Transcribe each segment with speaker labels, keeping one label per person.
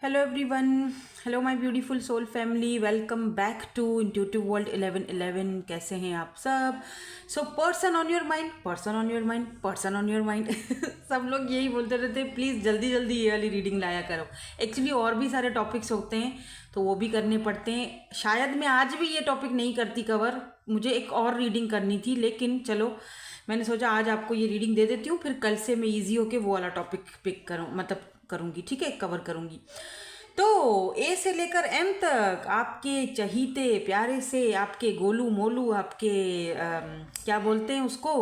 Speaker 1: Hello everyone. Hello my beautiful soul family. Welcome back to Intuitive World 1111. कैसे हैं आप सब? Person on your mind, person on your mind, person on your mind सब लोग यही बोलते रहते हैं, प्लीज़ जल्दी जल्दी ये वाली रीडिंग लाया करो। एक्चुअली और भी सारे टॉपिक्स होते हैं तो वो भी करने पड़ते हैं। शायद मैं आज भी ये टॉपिक नहीं करती कवर, मुझे एक और रीडिंग करनी थी, लेकिन चलो मैंने सोचा आज आपको ये रीडिंग दे देती हूँ, फिर कल से मैं ईजी होके वो वाला टॉपिक पिक करूँ, मतलब करूँगी, ठीक है, कवर करूँगी। तो ए से लेकर एम तक आपके चहीते प्यारे से, आपके गोलू मोलू, आपके क्या बोलते हैं उसको,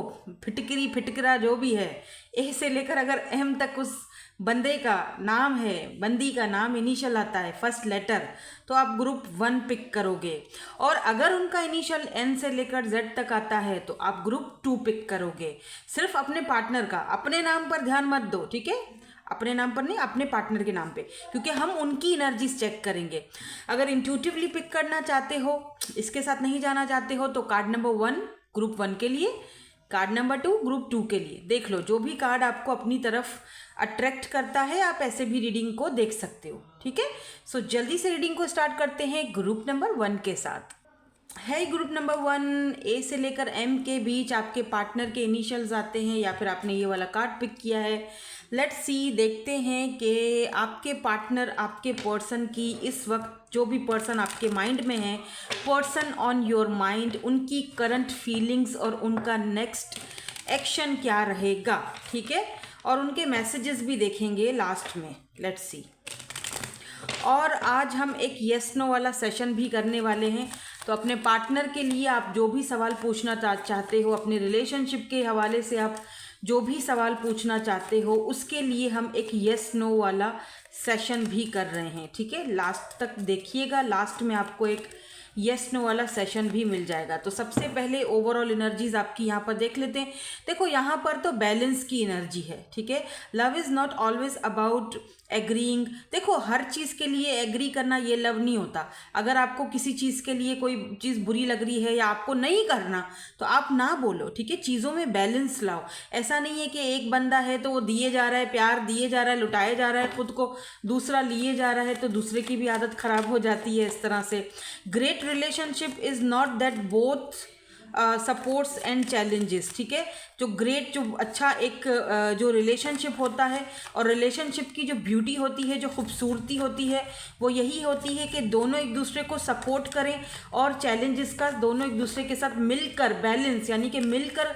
Speaker 1: फिटकरी फिटकरा जो भी है, ए से लेकर अगर एम तक उस बंदे का नाम है, बंदी का नाम इनिशियल आता है, फर्स्ट लेटर, तो आप ग्रुप 1 पिक करोगे। और अगर उनका इनिशियल एन से लेकर जेड तक आता है तो आप ग्रुप 2 पिक करोगे। सिर्फ अपने पार्टनर का, अपने नाम पर ध्यान मत दो, ठीक है, अपने नाम पर नहीं, अपने पार्टनर के नाम पे, क्योंकि हम उनकी एनर्जीज चेक करेंगे। अगर इंट्यूटिवली पिक करना चाहते हो, इसके साथ नहीं जाना चाहते हो, तो कार्ड नंबर 1 ग्रुप 1 के लिए, कार्ड नंबर 2 ग्रुप 2 के लिए। देख लो, जो भी कार्ड आपको अपनी तरफ अट्रैक्ट करता है आप ऐसे भी रीडिंग को देख सकते हो, ठीक है। सो जल्दी से रीडिंग को स्टार्ट करते हैं ग्रुप नंबर 1 के साथ। है ग्रुप नंबर 1, ए से लेकर एम के बीच आपके पार्टनर के इनिशियल्स आते हैं, या फिर आपने ये वाला कार्ड पिक किया है। लेट्स सी, देखते हैं कि आपके पार्टनर, आपके पर्सन की इस वक्त, जो भी पर्सन आपके माइंड में है, पर्सन ऑन योर माइंड, उनकी करंट फीलिंग्स और उनका नेक्स्ट एक्शन क्या रहेगा, ठीक है। और उनके मैसेजेस भी देखेंगे लास्ट में। Let's see. और आज हम एक येस नो वाला सेशन भी करने वाले हैं, तो अपने पार्टनर के लिए आप जो भी सवाल पूछना चाहते हो, अपने रिलेशनशिप के हवाले से आप जो भी सवाल पूछना चाहते हो, उसके लिए हम एक येस नो वाला सेशन भी कर रहे हैं, ठीक है। लास्ट तक देखिएगा, लास्ट में आपको एक येस नो वाला सेशन भी मिल जाएगा। तो सबसे पहले ओवरऑल एनर्जीज आपकी यहाँ पर देख लेते हैं। देखो, यहाँ पर तो बैलेंस की एनर्जी है, ठीक है। Love is not always about agreeing. देखो, हर चीज़ के लिए एग्री करना ये लव नहीं होता। अगर आपको किसी चीज़ के लिए कोई चीज़ बुरी लग रही है या आपको नहीं करना, तो आप ना बोलो, ठीक है। चीज़ों में बैलेंस लाओ। ऐसा नहीं है कि एक बंदा है तो वो दिए जा रहा है, प्यार दिए जा रहा है, लुटाए जा रहा है खुद को, दूसरा लिए जा रहा है, तो दूसरे की भी आदत खराब हो जाती है इस तरह से। Great relationship is not that both supports and challenges, ठीक है। जो ग्रेट, जो अच्छा एक जो रिलेशनशिप होता है, और रिलेशनशिप की जो ब्यूटी होती है, जो खूबसूरती होती है, वो यही होती है कि दोनों एक दूसरे को सपोर्ट करें, और चैलेंजेस का दोनों एक दूसरे के साथ मिलकर बैलेंस, यानी कि मिलकर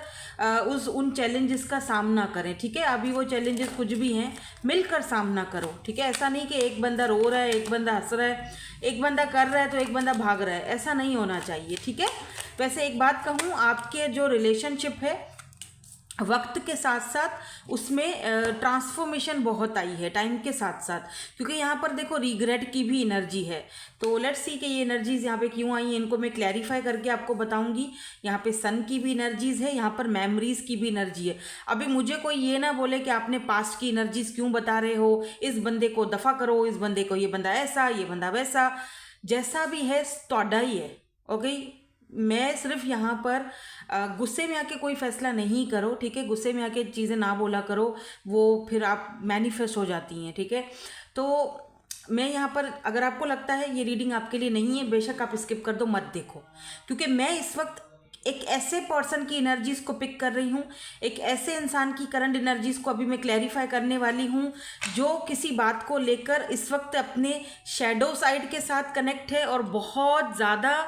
Speaker 1: उन चैलेंजेस का सामना करें, ठीक है। अभी वो चैलेंजेस कुछ भी हैं, मिलकर सामना करो, ठीक है। ऐसा नहीं कि एक बंदा रो रहा है, एक बंदा हंस रहा है, एक बंदा कर रहा है तो एक बंदा भाग रहा है, ऐसा नहीं होना चाहिए, ठीक है। वैसे एक बात कहूँ, आपके जो रिलेशनशिप है, वक्त के साथ साथ उसमें ट्रांसफॉर्मेशन बहुत आई है टाइम के साथ साथ, क्योंकि यहाँ पर देखो रिग्रेट की भी एनर्जी है। तो लेट्स सी कि ये एनर्जीज यहाँ पे क्यों आई हैं, इनको मैं क्लैरिफाई करके आपको बताऊंगी। यहाँ पे सन की भी एनर्जीज है, यहाँ पर मेमोरीज की भी एनर्जी है। अभी मुझे कोई ये ना बोले कि आपने पास्ट की एनर्जीज क्यों बता रहे हो, इस बंदे को दफ़ा करो, इस बंदे को, ये बंदा ऐसा, ये बंदा वैसा, जैसा भी है तोड़ा ही है, ओके। मैं सिर्फ यहाँ पर गुस्से में आके कोई फैसला नहीं करो, ठीक है। गुस्से में आके चीज़ें ना बोला करो, वो फिर आप मैनिफेस्ट हो जाती हैं, ठीक है। तो मैं यहाँ पर, अगर आपको लगता है ये रीडिंग आपके लिए नहीं है, बेशक आप स्किप कर दो, मत देखो, क्योंकि मैं इस वक्त एक ऐसे पर्सन की एनर्जीज को पिक कर रही हूँ, एक ऐसे इंसान की करंट एनर्जीज को अभी मैं क्लैरिफाई करने वाली हूँ, जो किसी बात को लेकर इस वक्त अपने शैडो साइड के साथ कनेक्ट है और बहुत ज़्यादा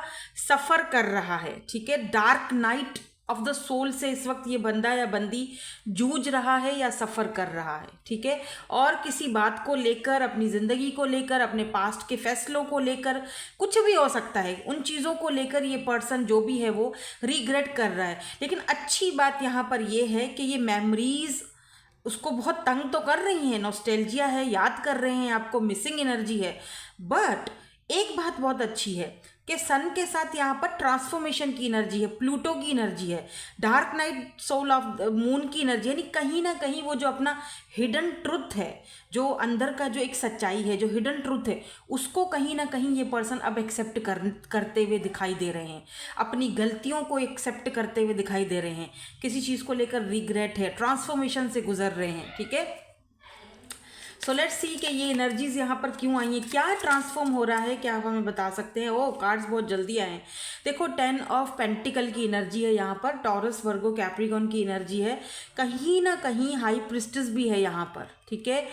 Speaker 1: सफ़र कर रहा है, ठीक है। Dark night of the soul से इस वक्त ये बंदा या बंदी जूझ रहा है या सफ़र कर रहा है, ठीक है। और किसी बात को लेकर, अपनी ज़िंदगी को लेकर, अपने पास्ट के फैसलों को लेकर, कुछ भी हो सकता है, उन चीज़ों को लेकर ये पर्सन जो भी है वो रिग्रेट कर रहा है। लेकिन अच्छी बात यहाँ पर ये है कि ये मेमोरीज़ उसको बहुत तंग तो कर रही हैं, नॉस्टैल्जिया है, याद कर रहे हैं, आपको मिसिंग एनर्जी है। बट एक बात बहुत अच्छी है कि सन के साथ यहाँ पर ट्रांसफॉर्मेशन की एनर्जी है, प्लूटो की एनर्जी है, dark night soul of moon की एनर्जी, यानी कहीं ना कहीं वो जो अपना हिडन ट्रुथ है, जो अंदर का जो एक सच्चाई है, जो हिडन ट्रुथ है, उसको कहीं ना कहीं ये पर्सन अब एक्सेप्ट करते हुए दिखाई दे रहे हैं, अपनी गलतियों को एक्सेप्ट करते हुए दिखाई दे रहे हैं, किसी चीज़ को लेकर रिग्रेट है, ट्रांसफॉर्मेशन से गुजर रहे हैं, ठीक है। सो लेट्स सी कि ये एनर्जीज यहाँ पर क्यों आई हैं, क्या ट्रांसफॉर्म हो रहा है, क्या आप हमें बता सकते हैं। ओ कार्ड्स बहुत जल्दी आए हैं। देखो 10 ऑफ पेंटिकल की एनर्जी है यहाँ पर, टॉरस वर्गो कैप्रिकॉन की एनर्जी है, कहीं ना कहीं हाई प्रिस्टेस भी है यहाँ पर, ठीक है।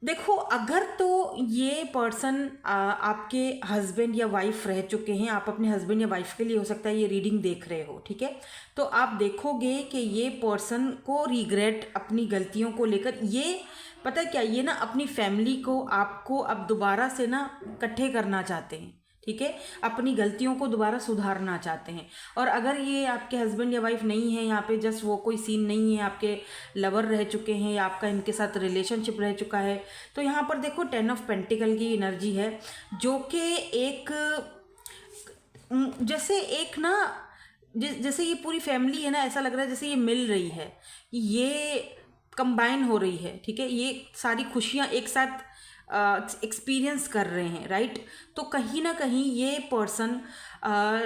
Speaker 1: देखो अगर तो ये पर्सन आपके हस्बैंड या वाइफ रह चुके हैं, आप अपने हस्बैंड या वाइफ के लिए हो सकता है ये रीडिंग देख रहे हो, ठीक है, तो आप देखोगे कि ये पर्सन को रिग्रेट अपनी गलतियों को लेकर, ये पता है क्या, ये ना अपनी फैमिली को आपको अब दोबारा से ना इकट्ठे करना चाहते हैं, ठीक है, अपनी गलतियों को दोबारा सुधारना चाहते हैं। और अगर ये आपके हस्बैंड या वाइफ नहीं है यहाँ पे, जस्ट वो कोई सीन नहीं है, आपके लवर रह चुके हैं या आपका इनके साथ रिलेशनशिप रह चुका है, तो यहाँ पर देखो 10 ऑफ पेंटिकल की एनर्जी है, जो कि एक जैसे एक ना जैसे ये पूरी फैमिली है ना, ऐसा लग रहा है जैसे ये मिल रही है, ये कंबाइन हो रही है, ठीक है, ये सारी खुशियाँ एक साथ एक्सपीरियंस कर रहे हैं, राइट। तो कहीं ना कहीं ये पर्सन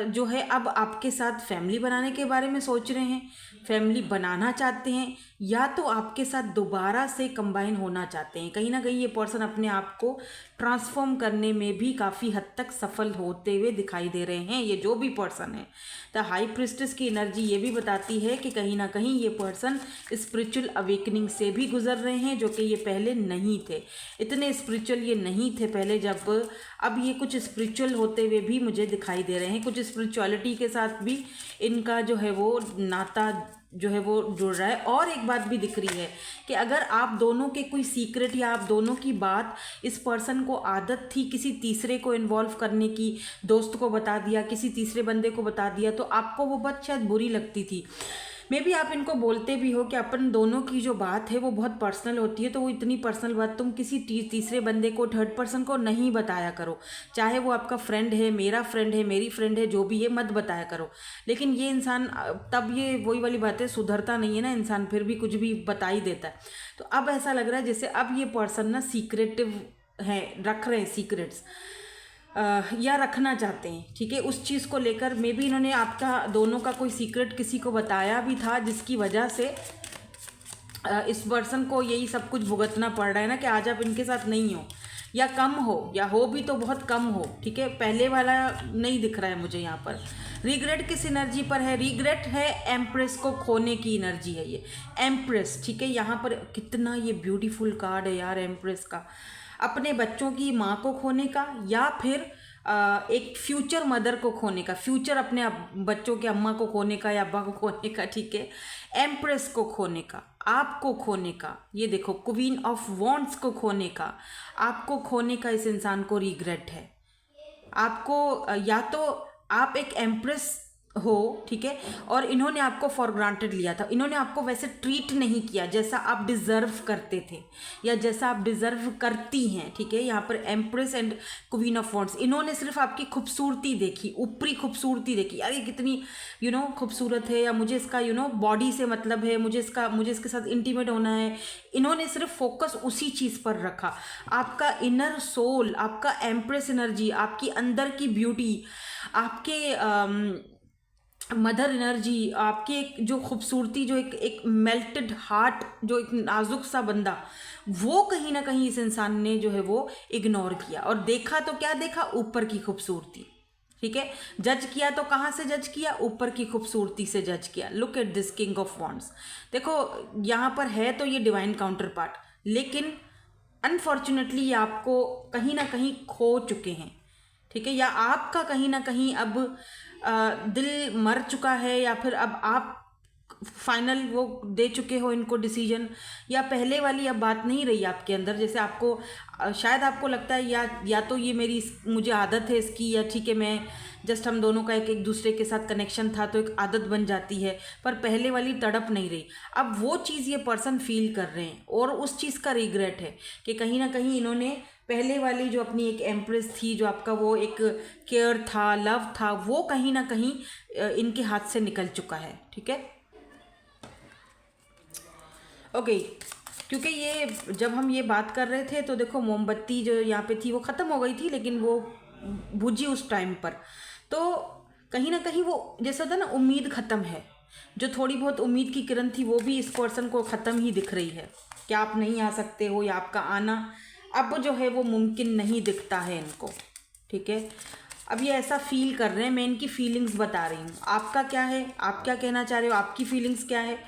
Speaker 1: जो है अब आपके साथ फैमिली बनाने के बारे में सोच रहे हैं, फैमिली बनाना चाहते हैं, या तो आपके साथ दोबारा से कंबाइन होना चाहते हैं। कहीं ना कहीं ये पर्सन अपने आप को ट्रांसफॉर्म करने में भी काफ़ी हद तक सफल होते हुए दिखाई दे रहे हैं, ये जो भी पर्सन है। द हाई प्रिस्टेस की एनर्जी ये भी बताती है कि कहीं ना कहीं ये पर्सन स्पिरिचुअल अवेकनिंग से भी गुजर रहे हैं, जो कि ये पहले नहीं थे, इतने स्पिरिचुअल ये नहीं थे पहले, जब अब ये कुछ स्पिरिचुअल होते हुए भी मुझे दिखाई दे रहे हैं, कुछ स्पिरिचुअलिटी के साथ भी इनका जो है वो नाता जो है वो जुड़ रहा है। और एक बात भी दिख रही है कि अगर आप दोनों के कोई सीक्रेट या आप दोनों की बात इस पर्सन को आदत थी किसी तीसरे को इन्वॉल्व करने की, दोस्त को बता दिया, किसी तीसरे बंदे को बता दिया, तो आपको वो बात शायद बुरी लगती थी। मे बी आप इनको बोलते भी हो कि अपन दोनों की जो बात है वो बहुत पर्सनल होती है, तो वो इतनी पर्सनल बात तुम किसी तीसरे बंदे को, थर्ड पर्सन को नहीं बताया करो, चाहे वो आपका फ्रेंड है, मेरा फ्रेंड है, मेरी फ्रेंड है, जो भी है, मत बताया करो। लेकिन ये इंसान तब, ये वही वाली बात है, सुधरता नहीं है ना इंसान, फिर भी कुछ भी बता ही देता है। तो अब ऐसा लग रहा है जैसे अब ये पर्सन ना सीक्रेटिव है, रख रहे हैं सीक्रेट्स या रखना चाहते हैं, ठीक है, उस चीज़ को लेकर। मे बी इन्होंने आपका दोनों का कोई सीक्रेट किसी को बताया भी था, जिसकी वजह से इस पर्सन को यही सब कुछ भुगतना पड़ रहा है ना, कि आज आप इनके साथ नहीं हो, या कम हो, या हो भी तो बहुत कम हो, ठीक है, पहले वाला नहीं दिख रहा है मुझे यहाँ पर। रिग्रेट किस एनर्जी पर है? रिग्रेट है एम्प्रेस को खोने की एनर्जी है ये, एम्प्रेस, ठीक है। यहाँ पर कितना ये ब्यूटीफुल कार्ड है यार एम्प्रेस का, अपने बच्चों की माँ को खोने का, या फिर एक फ्यूचर मदर को खोने का, फ्यूचर अपने बच्चों के अम्मा को खोने का या अब्बा को खोने का, ठीक है, एम्प्रेस को खोने का, आपको खोने का, ये देखो क्वीन ऑफ वॉन्ड्स को खोने का, आपको खोने का इस इंसान को रिग्रेट है। आपको या तो आप एक एम्प्रेस हो, ठीक है, और इन्होंने आपको फॉर ग्रांटेड लिया था, इन्होंने आपको वैसे ट्रीट नहीं किया जैसा आप डिज़र्व करते थे या जैसा आप डिज़र्व करती हैं, ठीक है। यहाँ पर empress and queen of wands, इन्होंने सिर्फ आपकी खूबसूरती देखी, ऊपरी खूबसूरती देखी, यार ये कितनी खूबसूरत है, या मुझे इसका बॉडी से मतलब है, मुझे इसके साथ इंटीमेट होना है, इन्होंने सिर्फ फोकस उसी चीज़ पर रखा। आपका इनर सोल, आपका एम्प्रेस एनर्जी, आपकी अंदर की ब्यूटी, आपके मदर एनर्जी, आपकी एक जो खूबसूरती, जो एक मेल्टेड हार्ट, जो एक नाजुक सा बंदा, वो कहीं ना कहीं इस इंसान ने जो है वो इग्नोर किया, और देखा तो क्या देखा? ऊपर की खूबसूरती, ठीक है। जज किया तो कहाँ से जज किया? ऊपर की खूबसूरती से जज किया। Look at this king of wands, देखो यहाँ पर है तो ये डिवाइन काउंटर पार्ट, लेकिन अनफॉर्चुनेटली ये आपको कहीं ना कहीं खो चुके हैं, ठीक है, या आपका कहीं ना कहीं अब दिल मर चुका है, या फिर अब आप फाइनल वो दे चुके हो इनको डिसीजन, या पहले वाली अब बात नहीं रही आपके अंदर, जैसे आपको शायद आपको लगता है या तो ये मुझे आदत है इसकी, या ठीक है मैं जस्ट हम दोनों का एक दूसरे के साथ कनेक्शन था तो एक आदत बन जाती है, पर पहले वाली तड़प नहीं रही। अब वो चीज़ ये पर्सन फील कर रहे हैं, और उस चीज़ का रिग्रेट है कि कहीं ना कहीं इन्होंने पहले वाली जो अपनी एक एम्प्रेस थी, जो आपका वो एक केयर था, लव था, वो कहीं ना कहीं इनके हाथ से निकल चुका है, ठीक है। ओके, क्योंकि ये जब हम ये बात कर रहे थे तो देखो मोमबत्ती जो यहाँ पे थी वो ख़त्म हो गई थी, लेकिन वो बुझी उस टाइम पर, तो कहीं ना कहीं वो जैसा था ना, उम्मीद ख़त्म है, जो थोड़ी बहुत उम्मीद की किरण थी वो भी इस पर्सन को ख़त्म ही दिख रही है, कि आप नहीं आ सकते हो या आपका आना अब जो है वो मुमकिन नहीं दिखता है इनको, ठीक है। अब ये ऐसा फील कर रहे हैं, मैं इनकी फीलिंग्स बता रही हूँ। आपका क्या है, आप क्या कहना चाह रहे हो, आपकी फीलिंग्स क्या है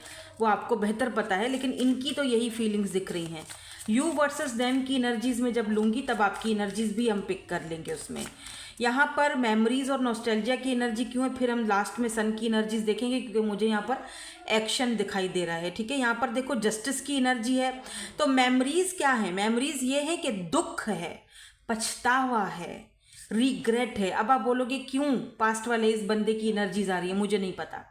Speaker 1: वो आपको बेहतर पता है, लेकिन इनकी तो यही फीलिंग्स दिख रही हैं। यू वर्सेस देम की एनर्जीज में जब लूँगी तब आपकी एनर्जीज भी हम पिक कर लेंगे उसमें। यहाँ पर मेमोरीज और नॉस्टैल्जिया की एनर्जी क्यों है, फिर हम लास्ट में सन की एनर्जीज देखेंगे, क्योंकि मुझे यहाँ पर एक्शन दिखाई दे रहा है, ठीक है। यहाँ पर देखो जस्टिस की एनर्जी है, तो मेमोरीज क्या है, मेमोरीज ये है कि दुख है, पछतावा है, रिग्रेट है। अब आप बोलोगे क्यों पास्ट वाले इस बंदे की एनर्जीज आ रही है, मुझे नहीं पता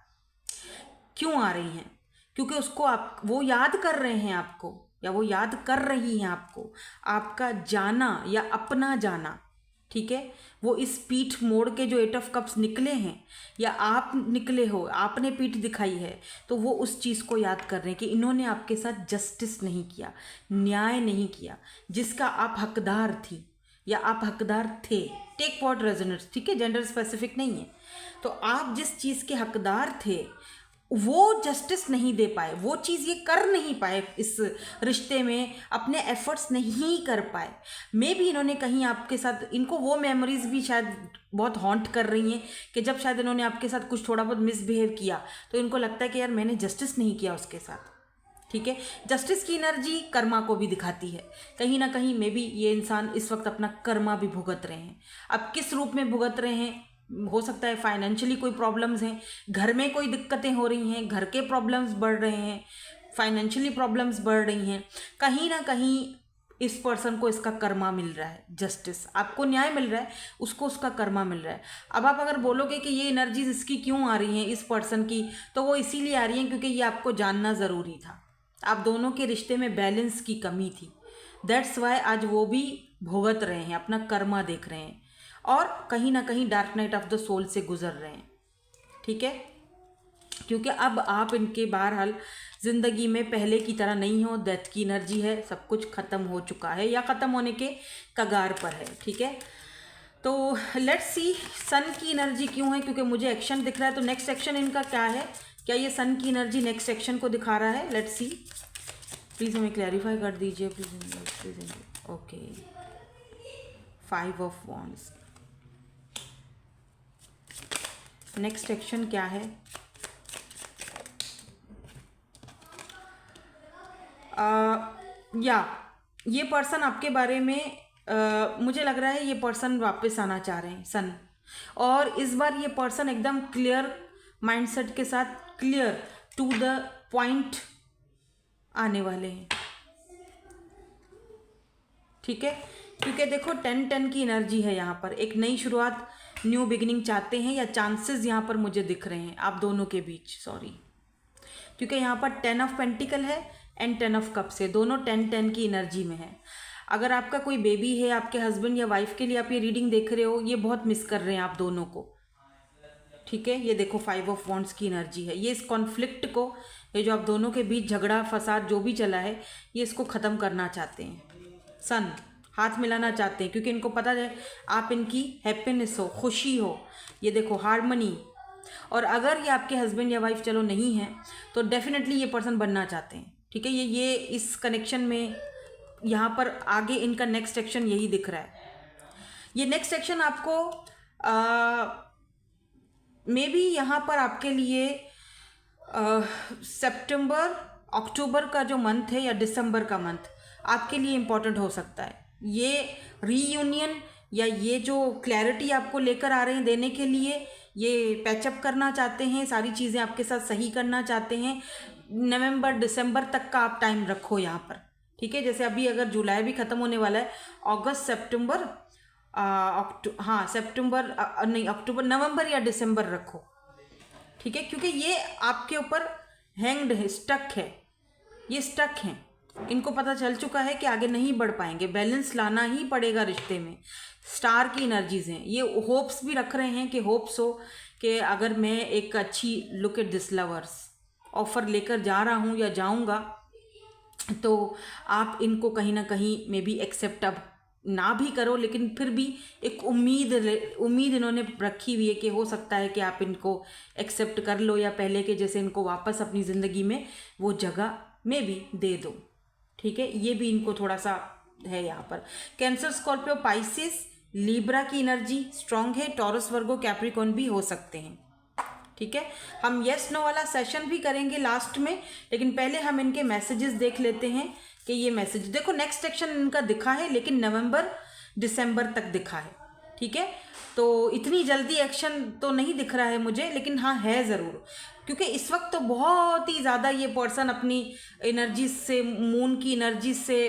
Speaker 1: क्यों आ रही हैं, क्योंकि उसको आप वो याद कर रहे हैं आपको, या वो याद कर रही हैं आपको, आपका जाना या अपना जाना, ठीक है। वो इस पीठ मोड़ के जो 8 ऑफ कप्स निकले हैं, या आप निकले हो, आपने पीठ दिखाई है, तो वो उस चीज़ को याद कर रहे हैं कि इन्होंने आपके साथ जस्टिस नहीं किया, न्याय नहीं किया, जिसका आप हकदार थी या आप हकदार थे। टेक व्हाट रेजोनेट्स, ठीक है, जेंडर स्पेसिफिक नहीं है। तो आप जिस चीज़ के हकदार थे वो जस्टिस नहीं दे पाए, वो चीज़ ये कर नहीं पाए, इस रिश्ते में अपने एफर्ट्स नहीं कर पाए। मे भी इन्होंने कहीं आपके साथ, इनको वो मेमोरीज भी शायद बहुत हॉन्ट कर रही हैं कि जब शायद इन्होंने आपके साथ कुछ थोड़ा बहुत मिसबिहेव किया तो इनको लगता है कि यार मैंने जस्टिस नहीं किया उसके साथ, ठीक है। जस्टिस की एनर्जी कर्मा को भी दिखाती है, कहीं ना कहीं मे बी ये इंसान इस वक्त अपना कर्मा भी भुगत रहे हैं। अब किस रूप में भुगत रहे हैं, हो सकता है फाइनेंशियली कोई प्रॉब्लम्स हैं, घर में कोई दिक्कतें हो रही हैं, घर के प्रॉब्लम्स बढ़ रहे हैं, फाइनेंशियली प्रॉब्लम्स बढ़ रही हैं, कहीं ना कहीं इस पर्सन को इसका कर्मा मिल रहा है, जस्टिस, आपको न्याय मिल रहा है, उसको उसका कर्मा मिल रहा है। अब आप अगर बोलोगे कि ये एनर्जीज इसकी क्यों आ रही हैं इस पर्सन की, तो वो इसीलिए आ रही हैं क्योंकि ये आपको जानना ज़रूरी था, आप दोनों के रिश्ते में बैलेंस की कमी थी। दैट्स वाई आज वो भी भुगत रहे हैं, अपना कर्मा देख रहे हैं, और कहीं ना कहीं dark night of the soul से गुजर रहे हैं, ठीक है। क्योंकि अब आप इनके बहरहाल ज़िंदगी में पहले की तरह नहीं हो, डेथ की एनर्जी है, सब कुछ ख़त्म हो चुका है या ख़त्म होने के कगार पर है, ठीक है। तो लेट्स सी सन की एनर्जी क्यों है, क्योंकि मुझे एक्शन दिख रहा है, तो नेक्स्ट एक्शन इनका क्या है, क्या ये सन की एनर्जी नेक्स्ट एक्शन को दिखा रहा है, लेट्स सी। प्लीज़ हमें क्लैरिफाई कर दीजिए please. Okay, 5 of wands, next action क्या है। या ये पर्सन आपके बारे में मुझे लग रहा है ये पर्सन वापस आना चाह रहे हैं सन, और इस बार ये पर्सन एकदम क्लियर माइंडसेट के साथ क्लियर टू द पॉइंट आने वाले हैं, ठीक है। क्योंकि देखो 10-10 की एनर्जी है यहाँ पर, एक नई शुरुआत, न्यू बिगिनिंग चाहते हैं, या चांसेस यहाँ पर मुझे दिख रहे हैं आप दोनों के बीच, सॉरी, क्योंकि यहाँ पर 10 ऑफ पेंटिकल है एंड 10 ऑफ कप्स है, दोनों 10-10 की एनर्जी में है। अगर आपका कोई बेबी है, आपके हस्बैंड या वाइफ के लिए आप ये रीडिंग देख रहे हो, ये बहुत मिस कर रहे हैं आप दोनों को, ठीक है। ये देखो 5 ऑफ वॉन्ड्स की एनर्जी है, ये इस कॉन्फ्लिक्ट को, ये जो आप दोनों के बीच झगड़ा फसाद जो भी चला है, ये इसको ख़त्म करना चाहते हैं सन, हाथ मिलाना चाहते हैं, क्योंकि इनको पता है आप इनकी हैप्पीनेस हो, खुशी हो, ये देखो हार्मनी। और अगर ये आपके हस्बैंड या वाइफ चलो नहीं है तो डेफिनेटली ये पर्सन बनना चाहते हैं, ठीक है। ये इस कनेक्शन में यहाँ पर आगे इनका नेक्स्ट एक्शन यही दिख रहा है। ये नेक्स्ट एक्शन आपको मे बी यहाँ पर आपके लिए सितंबर अक्टूबर का जो मंथ है या दिसंबर का मंथ आपके लिए इम्पॉर्टेंट हो सकता है। ये रीयूनियन या ये जो क्लैरिटी आपको लेकर आ रहे हैं देने के लिए, ये पैचअप करना चाहते हैं, सारी चीज़ें आपके साथ सही करना चाहते हैं। नवंबर दिसंबर तक का आप टाइम रखो यहाँ पर, ठीक है। जैसे अभी अगर जुलाई भी ख़त्म होने वाला है, अगस्त सितंबर सितंबर नहीं, अक्टूबर नवंबर या दिसंबर रखो, ठीक है। क्योंकि ये आपके ऊपर हैंग्ड है, स्टक है, ये स्टक हैं, इनको पता चल चुका है कि आगे नहीं बढ़ पाएंगे, बैलेंस लाना ही पड़ेगा रिश्ते में। स्टार की एनर्जीज हैं, ये होप्स भी रख रहे हैं कि होप्स हो कि अगर मैं एक अच्छी look at this lovers offer लेकर जा रहा हूँ या जाऊँगा, तो आप इनको कहीं ना कहीं मे बी एक्सेप्ट अब ना भी करो, लेकिन फिर भी एक उम्मीद इन्होंने रखी हुई है कि हो सकता है कि आप इनको एक्सेप्ट कर लो, या पहले के जैसे इनको वापस अपनी ज़िंदगी में वो जगह में भी दे दो, ठीक है, ये भी इनको थोड़ा सा है यहाँ पर। कैंसर, स्कॉर्पियो, पाइसिस, लीब्रा की एनर्जी स्ट्रांग है। टॉरस, वर्गो, कैप्रिकॉर्न भी हो सकते हैं। ठीक है, हम यस नो वाला सेशन भी करेंगे लास्ट में, लेकिन पहले हम इनके मैसेजेस देख लेते हैं कि ये मैसेज देखो। नेक्स्ट सेक्शन इनका दिखा है लेकिन नवंबर दिसंबर तक दिखा है। ठीक है, तो इतनी जल्दी एक्शन तो नहीं दिख रहा है मुझे, लेकिन हाँ है ज़रूर, क्योंकि इस वक्त तो बहुत ही ज़्यादा ये पर्सन अपनी एनर्जी से, मून की एनर्जी से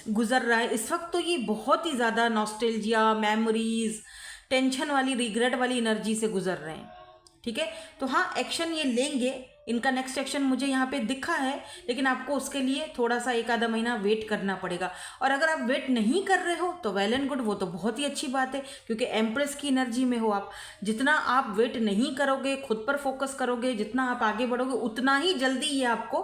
Speaker 1: गुजर रहा है इस वक्त। तो ये बहुत ही ज़्यादा नॉस्टैल्जिया, मेमोरीज, टेंशन वाली, रिग्रेट वाली एनर्जी से गुजर रहे हैं। ठीक है, तो हाँ एक्शन ये लेंगे। इनका नेक्स्ट एक्शन मुझे यहाँ पे दिखा है, लेकिन आपको उसके लिए थोड़ा सा एक आधा महीना वेट करना पड़ेगा। और अगर आप वेट नहीं कर रहे हो तो वेल एंड गुड, वो तो बहुत ही अच्छी बात है, क्योंकि एम्प्रेस की एनर्जी में हो आप। जितना आप वेट नहीं करोगे, खुद पर फोकस करोगे, जितना आप आगे बढ़ोगे, उतना ही जल्दी ये आपको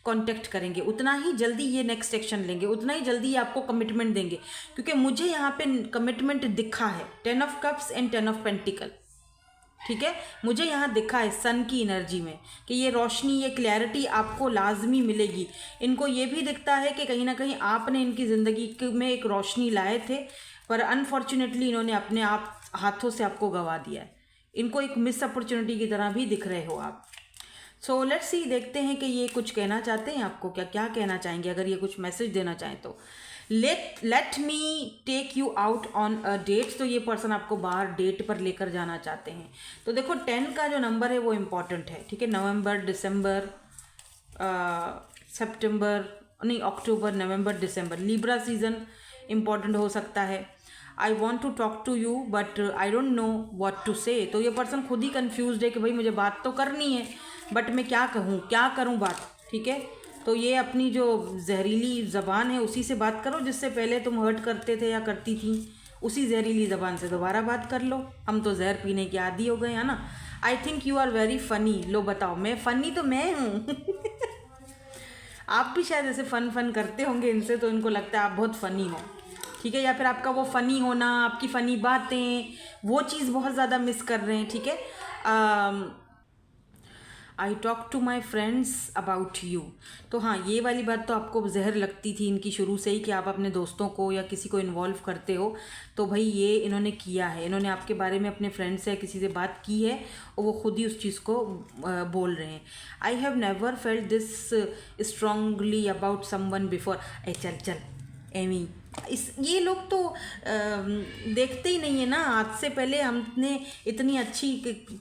Speaker 1: कांटेक्ट करेंगे, उतना ही जल्दी ये नेक्स्ट एक्शन लेंगे, उतना ही जल्दी ये आपको कमिटमेंट देंगे। क्योंकि मुझे यहाँ पे कमिटमेंट दिखा है 10 of cups and 10 of pentacle. ठीक है, मुझे यहाँ दिखा है सन की एनर्जी में कि ये रोशनी, ये क्लैरिटी आपको लाजमी मिलेगी। इनको ये भी दिखता है कि कहीं ना कहीं आपने इनकी ज़िंदगी में एक रोशनी लाए थे, पर अनफॉर्चुनेटली इन्होंने अपने आप हाथों से आपको गंवा दिया है। इनको एक मिस अपॉर्चुनिटी की तरह भी दिख रहे हो आप। सो लेट्स सी, देखते हैं कि ये कुछ कहना चाहते हैं आपको, क्या क्या कहना चाहेंगे। अगर ये कुछ मैसेज देना चाहें तो let me take you out on a date. तो ये पर्सन आपको बाहर डेट पर लेकर जाना चाहते हैं। तो देखो 10 का जो नंबर है वो इम्पॉर्टेंट है। ठीक है, नवंबर, दिसंबर, सितंबर, नहीं अक्टूबर, नवंबर, दिसंबर, लीब्रा सीजन इम्पॉर्टेंट हो सकता है। I want to talk to you but I don't know what to say. तो ये पर्सन खुद ही कन्फ्यूज है कि भाई मुझे बात तो करनी है, बट मैं क्या कहूँ, क्या करूँ बात। ठीक है, तो ये अपनी जो जहरीली ज़बान है उसी से बात करो, जिससे पहले तुम हर्ट करते थे या करती थी, उसी जहरीली ज़बान से दोबारा बात कर लो। हम तो जहर पीने के आदी हो गए हैं ना। I think you are very funny. लो बताओ, मैं फ़नी तो मैं हूँ। आप भी शायद ऐसे फ़न करते होंगे इनसे, तो इनको लगता है आप बहुत फ़नी हो। ठीक है, या फिर आपका वो फ़नी होना, आपकी फ़नी बातें, वो चीज़ बहुत ज़्यादा मिस कर रहे हैं। ठीक है, I talk to my friends about you. तो हाँ, ये वाली बात तो आपको जहर लगती थी इनकी शुरू से ही, कि आप अपने दोस्तों को या किसी को इन्वॉल्व करते हो। तो भाई ये इन्होंने किया है, इन्होंने आपके बारे में अपने फ्रेंड से या किसी से बात की है, और वो खुद ही उस चीज़ को बोल रहे हैं। I have never felt this strongly about someone before. ए चल चल एमी, ये लोग तो देखते ही नहीं है ना। आज से पहले हमने इतनी अच्छी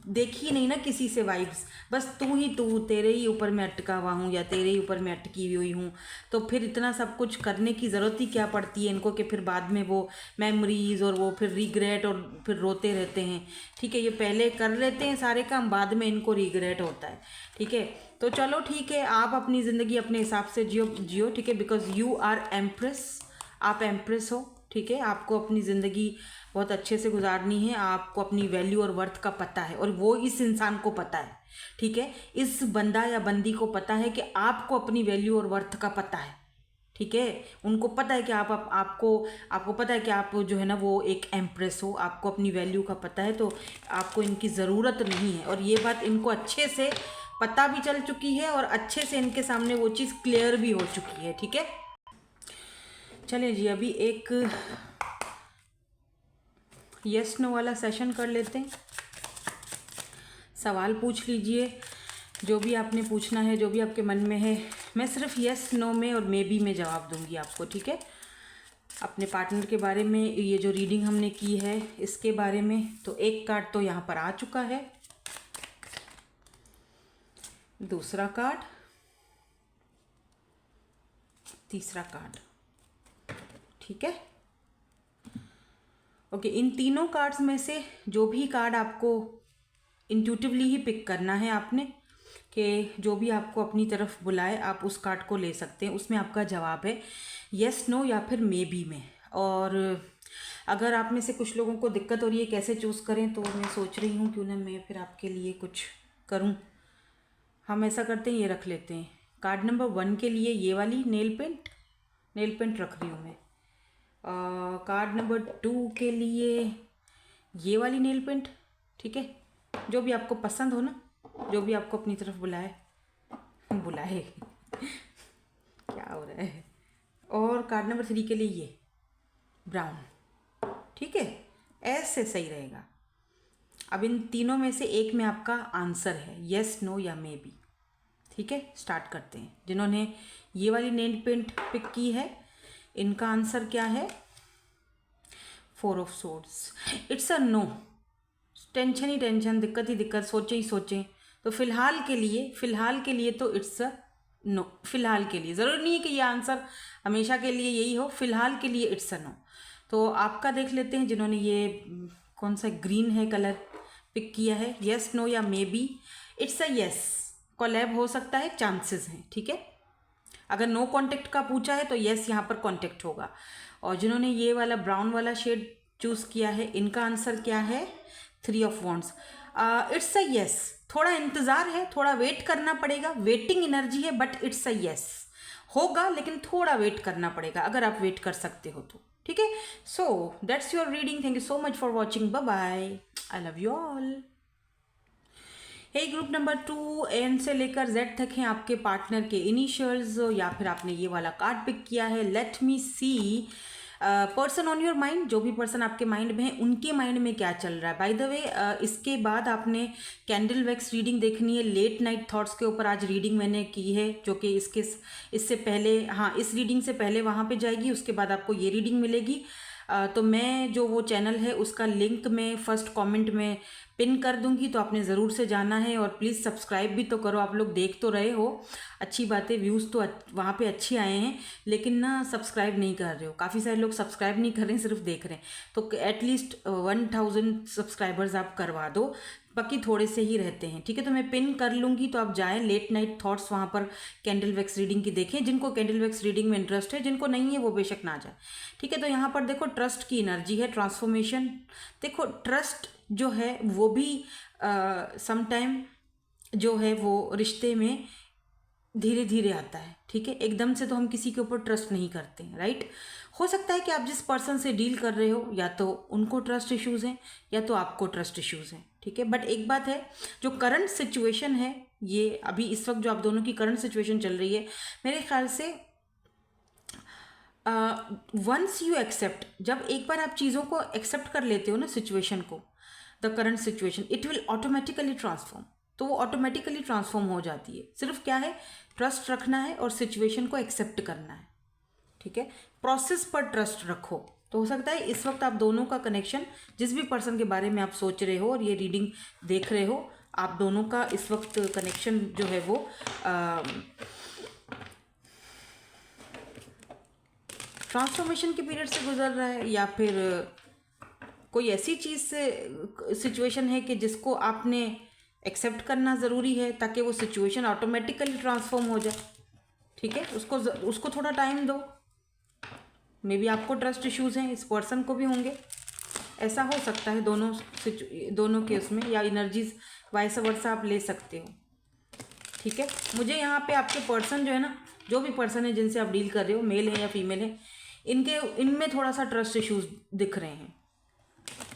Speaker 1: देखी नहीं ना किसी से वाइब्स। बस तू ही तू, तेरे ही ऊपर मैं अटका हुआ हूँ या तेरे ही ऊपर मैं अटकी हुई हूँ। तो फिर इतना सब कुछ करने की ज़रूरत ही क्या पड़ती है इनको, कि फिर बाद में वो मेमोरीज और वो फिर रिग्रेट और फिर रोते रहते हैं। ठीक है, ये पहले कर लेते हैं सारे काम, बाद में इनको रिग्रेट होता है। ठीक है, तो चलो ठीक है, आप अपनी ज़िंदगी अपने हिसाब से जियो। ठीक है, बिकॉज यू आर एम्प्रेस, आप एम्प्रेस हो। ठीक है, आपको अपनी ज़िंदगी बहुत अच्छे से गुजारनी है। आपको अपनी वैल्यू और वर्थ का पता है, और वो इस इंसान को पता है। ठीक है, इस बंदा या बंदी को पता है कि आपको अपनी वैल्यू और वर्थ का पता है। ठीक है, उनको पता है कि आपको पता है कि आप जो है ना वो एक एम्प्रेस हो, आपको अपनी वैल्यू का पता है, तो आपको इनकी ज़रूरत नहीं है। और ये बात इनको अच्छे से पता भी चल चुकी है, और अच्छे से इनके सामने वो चीज़ क्लियर भी हो चुकी है। ठीक है, चलिए जी, अभी एक यस नो वाला सेशन कर लेते हैं। सवाल पूछ लीजिए, जो भी आपने पूछना है, जो भी आपके मन में है। मैं सिर्फ यस नो में और मे बी में जवाब दूंगी आपको। ठीक है, अपने पार्टनर के बारे में, ये जो रीडिंग हमने की है इसके बारे में। तो एक कार्ड तो यहाँ पर आ चुका है, दूसरा कार्ड, तीसरा कार्ड। ठीक है, ओके, इन तीनों कार्ड्स में से जो भी कार्ड आपको इंट्यूटिवली ही पिक करना है आपने, कि जो भी आपको अपनी तरफ बुलाए आप उस कार्ड को ले सकते हैं। उसमें आपका जवाब है यस, नो या फिर मे बी में। और अगर आप में से कुछ लोगों को दिक्कत हो रही है कैसे चूज़ करें, तो मैं सोच रही हूँ क्यों ना मैं फिर आपके लिए कुछ करूँ। हम ऐसा करते हैं, ये रख लेते हैं। कार्ड नंबर 1 के लिए ये वाली नेल पेंट रख रही हूँ मैं। कार्ड नंबर 2 के लिए ये वाली नेल पेंट। ठीक है, जो भी आपको पसंद हो ना, जो भी आपको अपनी तरफ बुलाए। क्या हो रहा है। और कार्ड नंबर 3 के लिए ये ब्राउन। ठीक है, ऐसे सही रहेगा। अब इन तीनों में से एक में आपका आंसर है, यस, नो या मे बी। ठीक है, स्टार्ट करते हैं। जिन्होंने ये वाली नेल पेंट पिक की है, इनका आंसर क्या है? 4 of swords. It's a no. Tension ही टेंशन, दिक्कत ही दिक्कत, सोचें ही सोचें। तो फिलहाल के लिए तो इट्स अ नो। फिलहाल के लिए, ज़रूरी नहीं है कि ये आंसर हमेशा के लिए यही हो, फिलहाल के लिए इट्स अ नो। तो आपका देख लेते हैं, जिन्होंने ये कौन सा ग्रीन है कलर पिक किया है, यस, नो या maybe. It's a yes, collab हो सकता है, चांसेस हैं। ठीक है, अगर नो कांटेक्ट का पूछा है तो यस यहाँ पर कांटेक्ट होगा। और जिन्होंने ये वाला ब्राउन वाला शेड चूज़ किया है, इनका आंसर क्या है? 3 of wands. It's a yes. थोड़ा इंतज़ार है, थोड़ा वेट करना पड़ेगा, वेटिंग एनर्जी है, बट इट्स अ यस होगा, लेकिन थोड़ा वेट करना पड़ेगा अगर आप वेट कर सकते हो तो। ठीक है, so that's your reading. Thank you so much for watching. Bye bye, I love you all. Hey group number 2, N से लेकर जेड तक हैं आपके पार्टनर के इनिशियल्स, या फिर आपने ये वाला कार्ड पिक किया है। Let me see person on your mind. जो भी पर्सन आपके माइंड में है, उनके माइंड में क्या चल रहा है। बाय द वे, इसके बाद आपने कैंडल वैक्स रीडिंग देखनी है। लेट नाइट थॉट्स के ऊपर आज रीडिंग मैंने की है, जो कि इससे पहले, हाँ, इस रीडिंग से पहले वहाँ पे जाएगी, उसके बाद आपको ये रीडिंग मिलेगी। तो मैं जो वो चैनल है उसका लिंक मैं फर्स्ट कमेंट में पिन कर दूंगी, तो आपने ज़रूर से जाना है। और प्लीज़ सब्सक्राइब भी तो करो। आप लोग देख तो रहे हो, अच्छी बात है, व्यूज़ तो वहाँ पे अच्छे आए हैं, लेकिन ना सब्सक्राइब नहीं कर रहे हो। काफ़ी सारे लोग सब्सक्राइब नहीं कर रहे हैं, सिर्फ देख रहे हैं। तो एटलीस्ट 1000 सब्सक्राइबर्स आप करवा दो, बाकी थोड़े से ही रहते हैं। ठीक है, तो मैं पिन कर लूँगी, तो आप जाएँ लेट नाइट थॉट्स, वहाँ पर कैंडल वैक्स रीडिंग की देखें। जिनको कैंडल वैक्स रीडिंग में इंटरेस्ट है, जिनको नहीं है वो बेशक ना जाए। ठीक है, तो यहाँ पर देखो ट्रस्ट की एनर्जी है, ट्रांसफॉर्मेशन। देखो ट्रस्ट जो है वो भी समटाइम जो है वो रिश्ते में धीरे धीरे आता है। ठीक है, एकदम से तो हम किसी के ऊपर ट्रस्ट नहीं करते हैं, राइट। हो सकता है कि आप जिस पर्सन से डील कर रहे हो, या तो उनको ट्रस्ट इश्यूज़ हैं, या तो आपको ट्रस्ट इश्यूज़ हैं। ठीक है, बट एक बात है, जो करंट सिचुएशन है, ये अभी इस वक्त जो आप दोनों की करंट सिचुएशन चल रही है, मेरे ख्याल से वंस यू एक्सेप्ट, जब एक बार आप चीज़ों को एक्सेप्ट कर लेते हो ना, सिचुएशन को, the current situation, it will automatically transform. तो वो ऑटोमेटिकली ट्रांसफॉर्म हो जाती है। सिर्फ क्या है, ट्रस्ट रखना है और सिचुएशन को एक्सेप्ट करना है। ठीक है, प्रोसेस पर ट्रस्ट रखो। तो हो सकता है इस वक्त आप दोनों का कनेक्शन, जिस भी पर्सन के बारे में आप सोच रहे हो और ये रीडिंग देख रहे हो, आप दोनों का इस वक्त कनेक्शन जो है वो ट्रांसफॉर्मेशन के पीरियड से गुजर रहा है, या फिर कोई ऐसी चीज़ से सिचुएशन है कि जिसको आपने एक्सेप्ट करना ज़रूरी है, ताकि वो सिचुएशन ऑटोमेटिकली ट्रांसफॉर्म हो जाए। ठीक है, उसको थोड़ा टाइम दो। मे बी आपको ट्रस्ट इश्यूज़ हैं, इस पर्सन को भी होंगे, ऐसा हो सकता है। दोनों केस में, या इनर्जीज वाइस वर्सा आप ले सकते हो। ठीक है, मुझे यहाँ पे आपके पर्सन जो है ना, जो भी पर्सन है जिनसे आप डील कर रहे हो, मेल है या फीमेल है, इनमें थोड़ा सा ट्रस्ट इश्यूज दिख रहे हैं।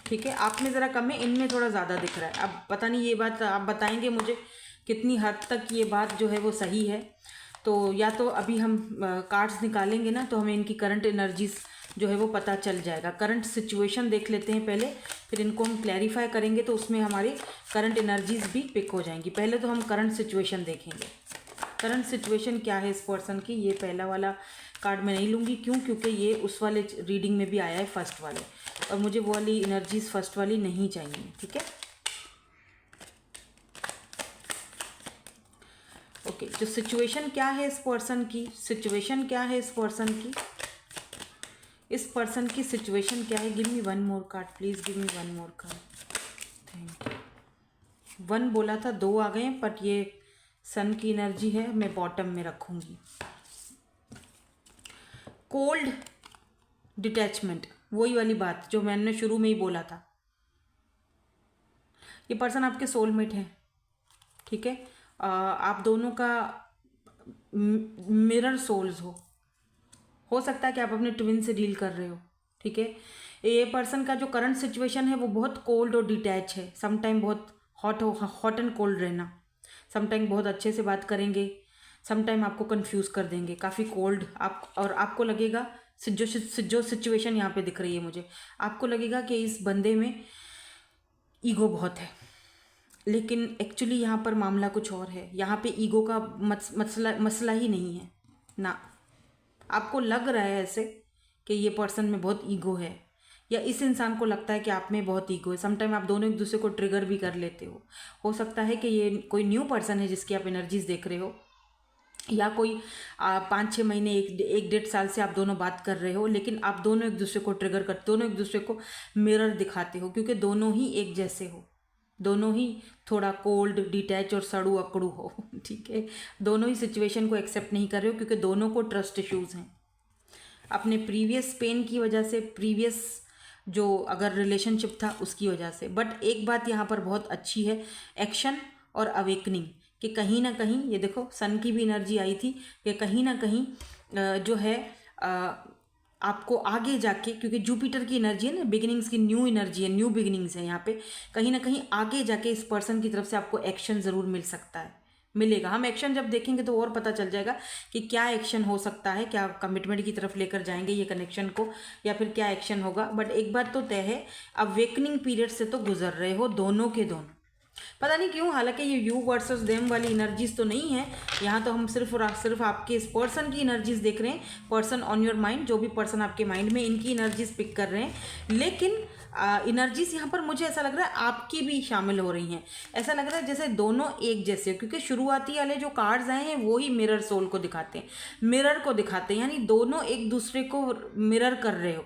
Speaker 1: ठीक है, आप में ज़रा कम है, इनमें थोड़ा ज़्यादा दिख रहा है। अब पता नहीं, ये बात आप बताएंगे मुझे कितनी हद तक ये बात जो है वो सही है। तो या तो अभी हम कार्ड्स निकालेंगे ना, तो हमें इनकी करंट एनर्जीज जो है वो पता चल जाएगा। करंट सिचुएशन देख लेते हैं पहले, फिर इनको हम क्लैरिफाई करेंगे, तो उसमें हमारी करंट एनर्जीज भी पिक हो जाएंगी। पहले तो हम करंट सिचुएशन देखेंगे। करंट सिचुएशन क्या है इस पर्सन की। ये पहला वाला कार्ड मैं नहीं लूँगी, क्यों? क्योंकि ये उस वाले रीडिंग में भी आया है, फर्स्ट वाले, और मुझे वो वाली एनर्जीज फर्स्ट वाली नहीं चाहिए। ठीक है, ओके। जो सिचुएशन क्या है इस पर्सन की, सिचुएशन क्या है इस पर्सन की, इस पर्सन की सिचुएशन क्या है। Give me one more card please, give me one more card, thank you. 1 बोला था, 2 आ गए, बट ये सन की एनर्जी है, मैं बॉटम में रखूँगी। कोल्ड डिटैचमेंट, वही वाली बात जो मैंने शुरू में ही बोला था। ये पर्सन आपके सोलमेट है। ठीक है, आप दोनों का मिरर सोल्स हो सकता है कि आप अपने ट्विन से डील कर रहे हो। ठीक है, ये पर्सन का जो करंट सिचुएशन है वो बहुत कोल्ड और डिटैच है। समटाइम बहुत हॉट एंड कोल्ड रहना, समटाइम बहुत अच्छे से बात करेंगे, समटाइम आपको कंफ्यूज कर देंगे, काफ़ी कोल्ड आप, और आपको लगेगा जो सिचुएशन यहाँ पे दिख रही है मुझे, आपको लगेगा कि इस बंदे में ईगो बहुत है, लेकिन एक्चुअली यहाँ पर मामला कुछ और है। यहाँ पे ईगो का मसला ही नहीं है ना। आपको लग रहा है ऐसे कि ये पर्सन में बहुत ईगो है, या इस इंसान को लगता है कि आप में बहुत ईगो है। समटाइम आप दोनों एक दूसरे को ट्रिगर भी कर लेते हो सकता है कि ये कोई न्यू पर्सन है जिसकी आप एनर्जीज देख रहे हो, या कोई 5-6 महीने, एक 1.5 साल से आप दोनों बात कर रहे हो, लेकिन आप दोनों एक दूसरे को ट्रिगर करते, दोनों एक दूसरे को मिरर दिखाते हो, क्योंकि दोनों ही एक जैसे हो, दोनों ही थोड़ा कोल्ड, डिटैच और सड़ू अकड़ू हो। ठीक है, दोनों ही सिचुएशन को एक्सेप्ट नहीं कर रहे हो, क्योंकि दोनों को ट्रस्ट इश्यूज हैं अपने प्रीवियस पेन की वजह से, प्रीवियस जो अगर रिलेशनशिप था उसकी वजह से। बट एक बात यहाँ पर बहुत अच्छी है, एक्शन और अवेकनिंग, कि कहीं ना कहीं ये देखो सन की भी एनर्जी आई थी कि कहीं ना कहीं जो है आपको आगे जाके, क्योंकि जुपिटर की एनर्जी है ना, बिगिनिंग्स की, न्यू एनर्जी है, न्यू बिगिनिंग्स है यहाँ पे, कहीं ना कहीं आगे जाके इस पर्सन की तरफ से आपको एक्शन ज़रूर मिल सकता है, मिलेगा। हम एक्शन जब देखेंगे तो और पता चल जाएगा कि क्या एक्शन हो सकता है, क्या कमिटमेंट की तरफ लेकर जाएंगे ये कनेक्शन को, या फिर क्या एक्शन होगा। बट एक बात तो तय है, अवेकनिंग पीरियड से तो गुजर रहे हो दोनों के दोनों, पता नहीं क्यों। हालांकि ये यू वर्सेस देम वाली एनर्जीज तो नहीं है यहाँ, तो हम सिर्फ और सिर्फ आपके इस पर्सन की एनर्जीज देख रहे हैं, पर्सन ऑन योर माइंड, जो भी पर्सन आपके माइंड में, इनकी एनर्जीज पिक कर रहे हैं। लेकिन एनर्जीज यहाँ पर मुझे ऐसा लग रहा है आपकी भी शामिल हो रही हैं, ऐसा लग रहा है जैसे दोनों एक जैसे हो, क्योंकि शुरुआती वाले जो कार्ड्स आए हैं वो ही मिरर सोल को दिखाते हैं, मिरर को दिखाते हैं, यानी दोनों एक दूसरे को मिरर कर रहे हो।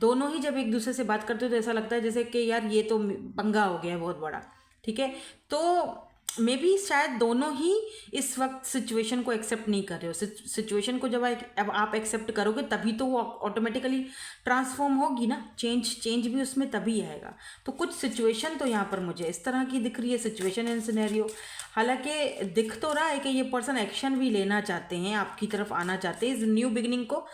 Speaker 1: दोनों ही जब एक दूसरे से बात करते हो तो ऐसा लगता है जैसे कि यार ये तो पंगा हो गया है बहुत बड़ा। ठीक है, तो मे बी शायद दोनों ही इस वक्त सिचुएशन को एक्सेप्ट नहीं कर रहे हो। सिचुएशन को जब अब आप एक्सेप्ट करोगे तभी तो वो ऑटोमेटिकली ट्रांसफॉर्म होगी ना, चेंज भी उसमें तभी आएगा। तो कुछ सिचुएशन तो यहाँ पर मुझे इस तरह की दिख रही है, सिचुएशन एंड सिनेरियो। हालांकि दिख तो रहा है कि ये पर्सन एक्शन भी लेना चाहते हैं, आपकी तरफ आना चाहते हैं, इस न्यू बिगिनिंग को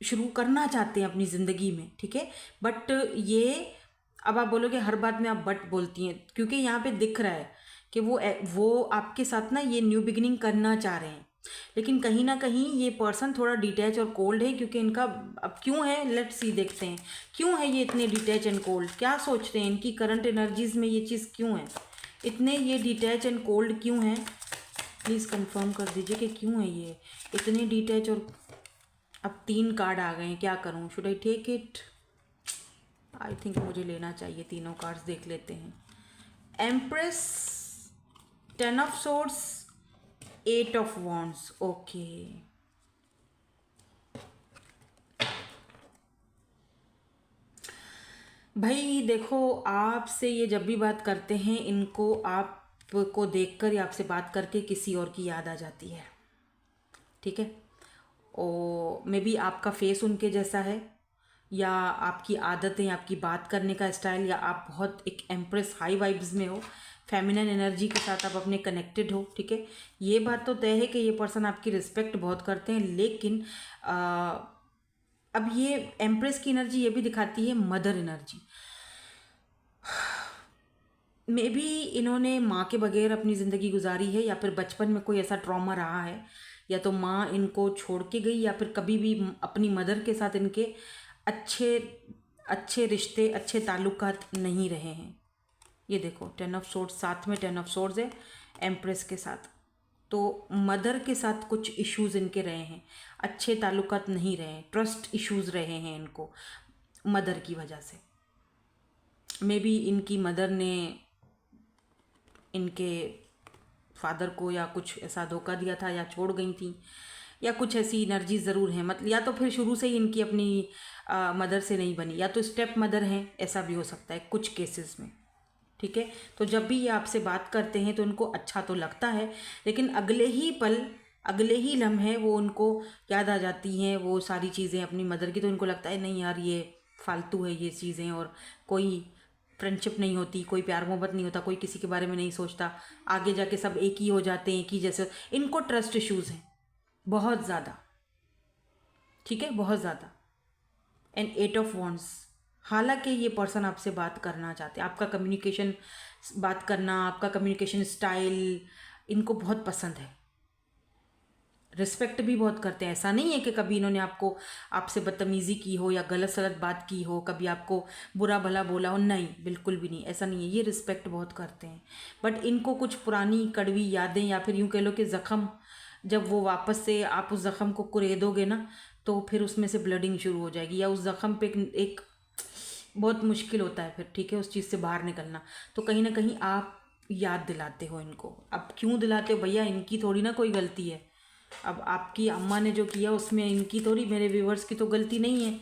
Speaker 1: शुरू करना चाहते हैं अपनी ज़िंदगी में। ठीक है, बट ये, अब आप बोलोगे हर बात में आप बट बोलती हैं, क्योंकि यहाँ पे दिख रहा है कि वो आपके साथ ना ये न्यू बिगिनिंग करना चाह रहे हैं, लेकिन कहीं ना कहीं ये पर्सन थोड़ा डिटैच और कोल्ड है, क्योंकि इनका अब क्यों है, लेट्स सी, देखते हैं क्यों है ये इतने डिटैच एंड कोल्ड, क्या सोचते हैं, इनकी करंट एनर्जीज में ये चीज़ क्यों है, इतने ये डिटैच एंड कोल्ड क्यों हैं। प्लीज़ कंफर्म कर दीजिए कि क्यों है ये इतने डिटैच। और अब 3 कार्ड आ गए हैं, क्या करूँ, should I take it? I think मुझे लेना चाहिए, तीनों कार्ड्स देख लेते हैं। Empress, 10 of swords, 8 of wands. Okay, भाई देखो, आपसे ये जब भी बात करते हैं, इनको आपको देखकर या आपसे बात करके किसी और की याद आ जाती है। ठीक है, ओ मे बी आपका फेस उनके जैसा है, या आपकी आदतें, आपकी बात करने का स्टाइल, या आप बहुत एक एम्प्रेस हाई वाइब्स में हो, फेमिनिन एनर्जी के साथ आप अपने कनेक्टेड हो। ठीक है, ये बात तो तय है कि ये पर्सन आपकी रिस्पेक्ट बहुत करते हैं, लेकिन अब ये एम्प्रेस की एनर्जी ये भी दिखाती है मदर एनर्जी। मे बी इन्होंने माँ के बगैर अपनी ज़िंदगी गुजारी है, या फिर बचपन में कोई ऐसा ट्रॉमा रहा है, या तो माँ इनको छोड़ के गई, या फिर कभी भी अपनी मदर के साथ इनके अच्छे रिश्ते, अच्छे ताल्लुकात नहीं रहे हैं। ये देखो 10 ऑफ सोर्ड्स, साथ में 10 ऑफ सोर्ड्स है एम्प्रेस के साथ, तो मदर के साथ कुछ इश्यूज इनके रहे हैं, अच्छे ताल्लुकात नहीं रहे हैं, ट्रस्ट इश्यूज रहे हैं इनको मदर की वजह से। मे बी इनकी मदर ने इनके फादर को या कुछ ऐसा धोखा दिया था, या छोड़ गई थी, या कुछ ऐसी एनर्जी ज़रूर है, मतलब या तो फिर शुरू से ही इनकी अपनी मदर से नहीं बनी, या तो स्टेप मदर हैं, ऐसा भी हो सकता है कुछ केसेस में। ठीक है, तो जब भी ये आपसे बात करते हैं तो उनको अच्छा तो लगता है, लेकिन अगले ही पल, अगले ही लम्हे वो उनको याद आ जाती हैं वो सारी चीज़ें अपनी मदर की, तो उनको लगता है नहीं यार ये फालतू है ये चीज़ें, और कोई फ्रेंडशिप नहीं होती, कोई प्यार मोहब्बत नहीं होता, कोई किसी के बारे में नहीं सोचता, आगे जाके सब एक ही हो जाते हैं, एक ही जैसे। इनको ट्रस्ट इश्यूज़ हैं बहुत ज़्यादा। ठीक है, बहुत ज़्यादा। एंड 8 ऑफ वॉन्ड्स, हालांकि ये पर्सन आपसे बात करना चाहते हैं, आपका कम्युनिकेशन, बात करना, आपका कम्युनिकेशन स्टाइल, इनको बहुत पसंद है, रिस्पेक्ट भी बहुत करते हैं। ऐसा नहीं है कि कभी इन्होंने आपसे बदतमीज़ी की हो या गलत सलत बात की हो, कभी आपको बुरा भला बोला हो, नहीं, बिल्कुल भी नहीं, ऐसा नहीं है। ये रिस्पेक्ट बहुत करते हैं। बट इनको कुछ पुरानी कड़वी यादें या फिर यूँ कह लो कि ज़ख़म, जब वो वापस से आप उस ज़ख़म को कुरेदोगे ना, तो फिर उसमें से ब्लडिंग शुरू हो जाएगी, या उस ज़ख़म पे एक बहुत मुश्किल होता है फिर, ठीक है, उस चीज़ से बाहर निकलना। तो कहीं ना कहीं आप याद दिलाते हो इनको। अब क्यों दिलाते हो भैया, इनकी थोड़ी ना कोई गलती है। अब आपकी अम्मा ने जो किया उसमें इनकी थोड़ी, मेरे व्यूवर्स की तो गलती नहीं है।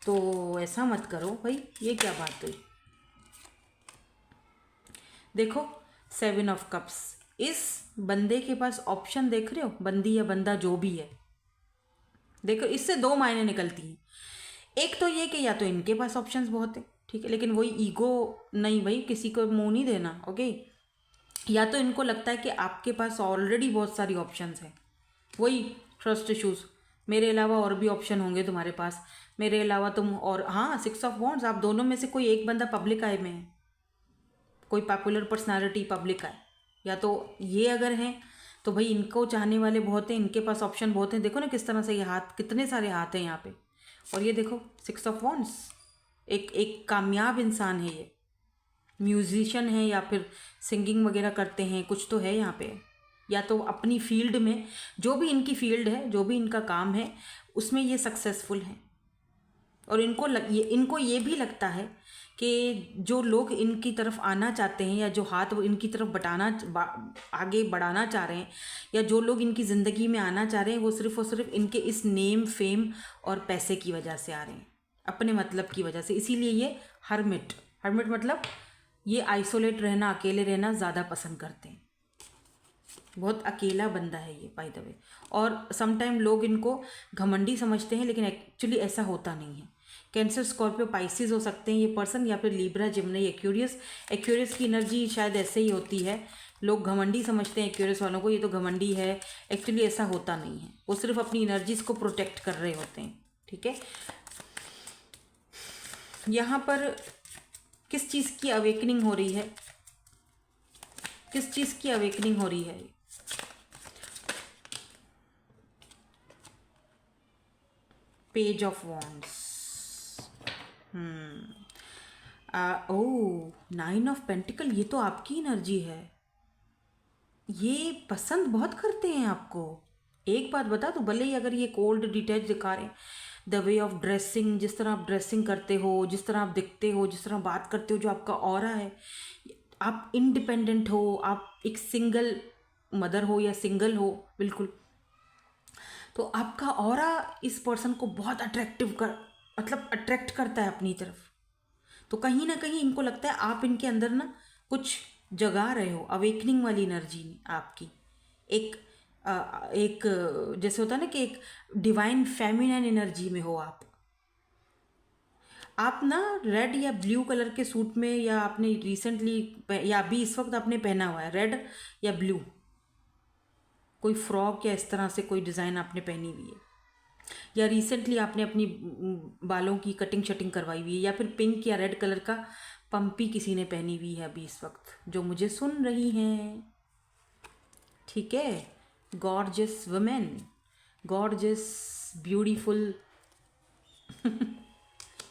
Speaker 1: तो ऐसा मत करो भाई, ये क्या बात हुई। देखो 7 ऑफ कप्स, इस बंदे के पास ऑप्शन देख रहे हो, बंदी या बंदा जो भी है, देखो इससे 2 मायने निकलती हैं। एक तो ये कि या तो इनके पास ऑप्शंस बहुत है, ठीक है, लेकिन वही ईगो नहीं भाई, किसी को मुंह नहीं देना, ओके। या तो इनको लगता है कि आपके पास ऑलरेडी बहुत सारी ऑप्शंस हैं, वही ट्रस्ट इशूज़, मेरे अलावा और भी ऑप्शन होंगे तुम्हारे पास, मेरे अलावा तुम, और हाँ 6 ऑफ वॉन्ड्स, आप दोनों में से कोई एक बंदा पब्लिक आय में है, कोई पॉपुलर पर्सनालिटी पब्लिक आय, या तो ये अगर हैं तो भाई इनको चाहने वाले बहुत हैं, इनके पास ऑप्शन बहुत हैं। देखो ना किस तरह से ये हाथ, कितने सारे हाथ हैं यहाँ पे। और ये देखो 6 ऑफ वॉन्ड्स, एक एक कामयाब इंसान है ये, म्यूजिशियन है या फिर सिंगिंग वगैरह करते हैं, कुछ तो है यहाँ पे, या तो अपनी फील्ड में, जो भी इनकी फील्ड है, जो भी इनका काम है, उसमें ये सक्सेसफुल हैं। और इनको ये भी लगता है कि जो लोग इनकी तरफ आना चाहते हैं, या जो हाथ वो इनकी तरफ आगे बढ़ाना चाह रहे हैं, या जो लोग इनकी ज़िंदगी में आना चाह रहे हैं, वो सिर्फ़ और सिर्फ इनके इस नेम फेम और पैसे की वजह से आ रहे हैं, अपने मतलब की वजह से। इसीलिए ये हर्मिट, हर्मिट मतलब ये आइसोलेट रहना, अकेले रहना ज़्यादा पसंद करते हैं। बहुत अकेला बंदा है ये बाय द वे। और समटाइम लोग इनको घमंडी समझते हैं, लेकिन एक्चुअली ऐसा होता नहीं है। कैंसर, स्कॉर्पियो, पाइसिस हो सकते हैं ये पर्सन, या फिर लिब्रा, जिमनी, एक्यूरियस। एक्यूरियस की एनर्जी शायद ऐसे ही होती है, लोग घमंडी समझते हैं एक्यूरियस वालों को, ये तो घमंडी है, एक्चुअली ऐसा होता नहीं है। वो सिर्फ अपनी एनर्जीज को प्रोटेक्ट कर रहे होते हैं, ठीक है। यहाँ पर किस चीज़ की अवेकनिंग हो रही है, किस चीज़ की अवेकनिंग हो रही है। Page of wands, oh 9 of pentacle, ये तो आपकी एनर्जी है। ये पसंद बहुत करते हैं आपको। एक बात बता दूं, भले ही अगर ये कोल्ड डिटैच दिखा रहे हैं, द वे ऑफ ड्रेसिंग, जिस तरह आप ड्रेसिंग करते हो, जिस तरह आप दिखते हो, जिस तरह बात करते हो, जो आपका ऑरा है, आप इंडिपेंडेंट हो, आप एक सिंगल मदर हो या सिंगल हो, बिल्कुल, तो आपका ऑरा इस पर्सन को बहुत मतलब अट्रैक्ट करता है अपनी तरफ। तो कहीं ना कहीं इनको लगता है आप इनके अंदर ना कुछ जगा रहे हो, अवेकनिंग वाली एनर्जी में आपकी एक एक जैसे होता है ना कि एक डिवाइन फेमिनिन एनर्जी में हो आप ना रेड या ब्लू कलर के सूट में, या आपने रिसेंटली या अभी इस वक्त आपने पहना हुआ है रेड या ब्लू, कोई फ्रॉक या इस तरह से कोई डिज़ाइन आपने पहनी हुई है, या रिसेंटली आपने अपनी बालों की कटिंग शटिंग करवाई हुई है, या फिर पिंक या रेड कलर का पंपी किसी ने पहनी हुई है अभी इस वक्त, जो मुझे सुन रही हैं, ठीक है। Gorgeous women, gorgeous beautiful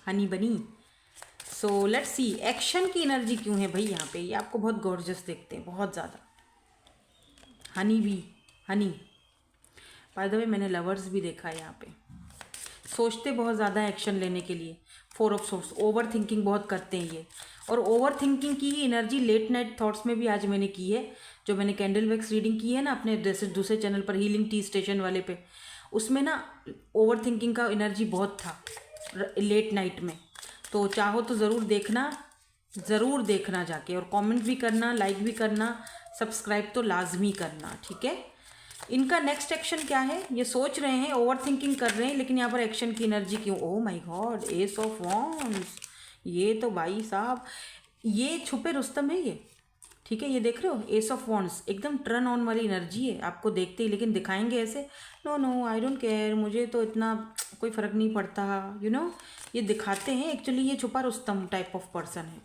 Speaker 1: Honey बनी। सो लेट्स सी एक्शन की एनर्जी क्यों है भाई यहाँ पे। ये आपको बहुत गॉर्जियस देखते हैं, बहुत ज़्यादा। हनी भी, हनी बाय द वे मैंने लवर्स भी देखा है यहाँ पे। सोचते बहुत ज़्यादा एक्शन लेने के लिए। 4 ऑफ सोर्स, ओवर थिंकिंग बहुत करते हैं ये, और ओवर थिंकिंग की ही एनर्जी लेट नाइट थॉट्स में भी आज मैंने की है। जो मैंने कैंडल वैक्स रीडिंग की है ना अपने दूसरे चैनल पर, हीलिंग टी स्टेशन वाले पे, उसमें ना ओवर थिंकिंग का एनर्जी बहुत था लेट नाइट में। तो चाहो तो ज़रूर देखना जाके, और कमेंट भी करना, लाइक भी करना, सब्सक्राइब तो लाजमी करना, ठीक है। इनका नेक्स्ट एक्शन क्या है, ये सोच रहे हैं, ओवर थिंकिंग कर रहे हैं, लेकिन यहाँ पर एक्शन की एनर्जी क्यों। Oh my God, S of wands, ये तो भाई साहब ये छुपे रुस्तम है ये, ठीक है। ये देख रहे हो, एस ऑफ वॉन्ड्स एकदम टर्न ऑन वाली एनर्जी है आपको देखते ही, लेकिन दिखाएंगे ऐसे, no no I don't care, मुझे तो इतना कोई फ़र्क नहीं पड़ता, यू नो, ये दिखाते हैं, एक्चुअली ये छुपा रुस्तम टाइप ऑफ पर्सन है।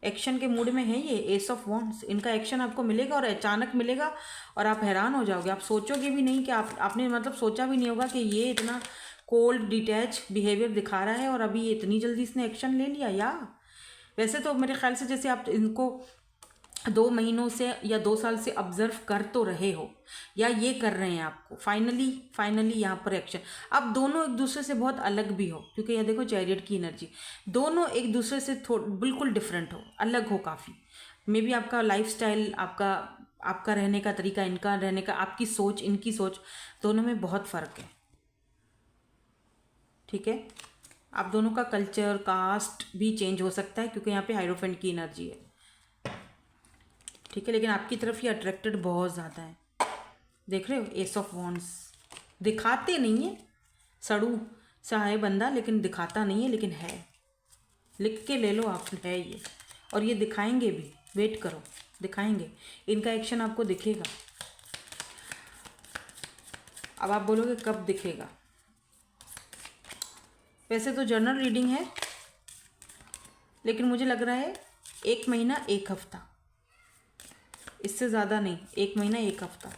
Speaker 1: एक्शन के मूड में है ये एस ऑफ वॉन्ड्स। इनका एक्शन आपको मिलेगा और अचानक मिलेगा और आप हैरान हो जाओगे। आप सोचोगे भी नहीं कि आपने मतलब सोचा भी नहीं होगा कि ये इतना कोल्ड डिटैच बिहेवियर दिखा रहा है और अभी ये इतनी जल्दी इसने एक्शन ले लिया। या वैसे तो मेरे ख्याल से जैसे आप इनको 2 महीनों से या 2 साल से ऑब्जर्व कर तो रहे हो या ये कर रहे हैं आपको, फाइनली यहाँ पर एक्शन। अब दोनों एक दूसरे से बहुत अलग भी हो, क्योंकि यह देखो चैरियट की एनर्जी, दोनों एक दूसरे से बिल्कुल डिफरेंट हो, अलग हो काफ़ी। मे बी आपका लाइफस्टाइल, आपका रहने का तरीका, इनका रहने का, आपकी सोच, इनकी सोच, दोनों में बहुत फ़र्क है। ठीक है, आप दोनों का कल्चर, कास्ट भी चेंज हो सकता है, क्योंकि यहाँ पे हाइरोफेंट की एनर्जी है। ठीक है, लेकिन आपकी तरफ ये अट्रैक्टेड बहुत ज़्यादा है। देख रहे हो, एस ऑफ वॉन्ड्स दिखाते नहीं है, सड़ू सा है बंदा, लेकिन दिखाता नहीं है, लेकिन है। लिख के ले लो आप, है ये, और ये दिखाएंगे भी, वेट करो, दिखाएंगे। इनका एक्शन आपको दिखेगा। अब आप बोलोगे कब दिखेगा? वैसे तो जर्नल रीडिंग है, लेकिन मुझे लग रहा है 1 महीना 1 हफ्ता, इससे ज़्यादा नहीं। 1 महीना 1 हफ्ता।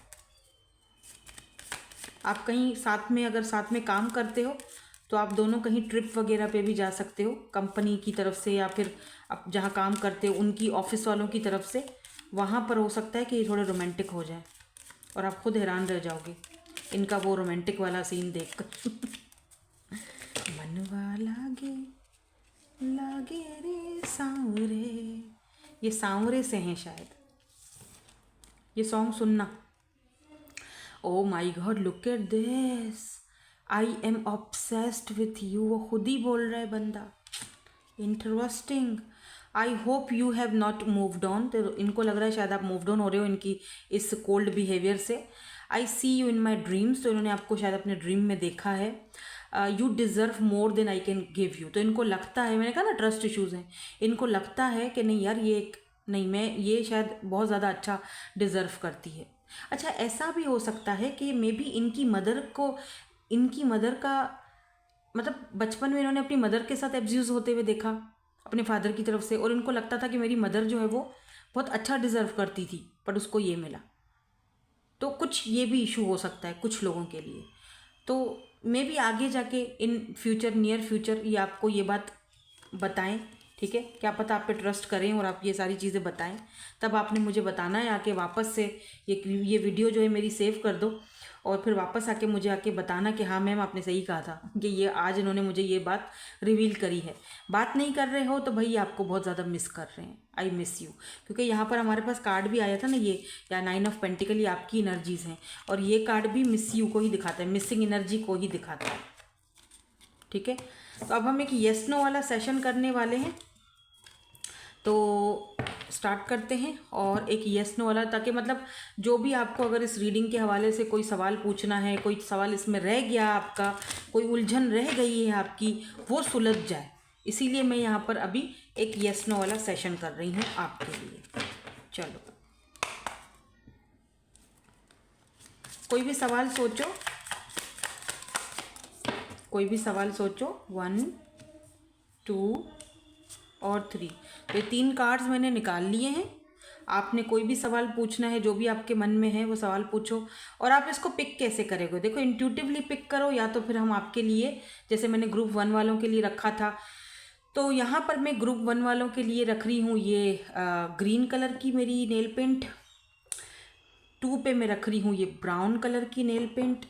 Speaker 1: आप कहीं साथ में, अगर साथ में काम करते हो तो आप दोनों कहीं ट्रिप वगैरह पे भी जा सकते हो, कंपनी की तरफ से या फिर आप जहाँ काम करते हो उनकी ऑफिस वालों की तरफ से। वहाँ पर हो सकता है कि ये थोड़े रोमांटिक हो जाए और आप खुद हैरान रह जाओगे इनका वो रोमांटिक वाला सीन देख कर। मनवा लागे लागे रे सांवरे, ये सांवरे से हैं शायद। ये सॉन्ग सुनना। Oh my god, look at this, I am obsessed with you. वो खुद ही बोल रहा है बंदा। Interesting. I hope you have not moved on. तो इनको लग रहा है शायद आप मूव्ड ऑन हो रहे हो इनकी इस कोल्ड बिहेवियर से। आई सी यू इन माई ड्रीम्स, तो इन्होंने आपको शायद अपने ड्रीम में देखा है। You deserve more than I can give you, तो इनको लगता है, मैंने कहा ना ट्रस्ट इश्यूज़ हैं, इनको लगता है कि नहीं यार, ये नहीं, मैं ये शायद बहुत ज़्यादा अच्छा डिज़र्व करती है। अच्छा, ऐसा भी हो सकता है कि मे बी इनकी मदर का मतलब बचपन में इन्होंने अपनी मदर के साथ एब्यूज़ होते हुए देखा अपने फादर की तरफ से, और इनको लगता था कि मेरी मदर जो है वो बहुत अच्छा डिज़र्व करती थी, पर उसको ये मिला। तो कुछ ये भी इशू हो सकता है कुछ लोगों के लिए। तो मे बी आगे जाके इन फ्यूचर, नियर फ्यूचर, ये आपको ये बात बताएं। ठीक है, क्या पता आप पे ट्रस्ट करें और आप ये सारी चीज़ें बताएं। तब आपने मुझे बताना है आके, वापस से ये वीडियो जो है मेरी सेव कर दो और फिर वापस आके मुझे आके बताना कि हाँ मैम आपने सही कहा था कि ये आज इन्होंने मुझे ये बात रिवील करी है। बात नहीं कर रहे हो तो भाई आपको बहुत ज़्यादा मिस कर रहे हैं। आई मिस यू, क्योंकि यहाँ पर हमारे पास कार्ड भी आया था ना, ये या 9 ऑफ पेंटिकल, ये आपकी एनर्जीज़ हैं, और ये कार्ड भी मिस यू को ही दिखाता है, मिसिंग एनर्जी को ही दिखाता है। ठीक है, तो अब हम एक येस नो वाला सेशन करने वाले हैं, तो स्टार्ट करते हैं। और एक येस नो वाला, ताकि मतलब जो भी आपको अगर इस रीडिंग के हवाले से कोई सवाल पूछना है, कोई सवाल इसमें रह गया आपका, कोई उलझन रह गई है आपकी, वो सुलझ जाए। इसीलिए मैं यहाँ पर अभी एक येस नो वाला सेशन कर रही हूँ आपके लिए। चलो, कोई भी सवाल सोचो, 1 2 और 3। तो ये 3 कार्ड्स मैंने निकाल लिए हैं। आपने कोई भी सवाल पूछना है, जो भी आपके मन में है वो सवाल पूछो। और आप इसको पिक कैसे करोगे? देखो, इंट्यूटिवली पिक करो, या तो फिर हम आपके लिए, जैसे मैंने ग्रुप 1 वालों के लिए रखा था, तो यहाँ पर मैं ग्रुप 1 वालों के लिए रख रही हूँ ये ग्रीन कलर की मेरी नेल पेंट। 2 पे मैं रख रही हूँ ये ब्राउन कलर की नेल पेंट,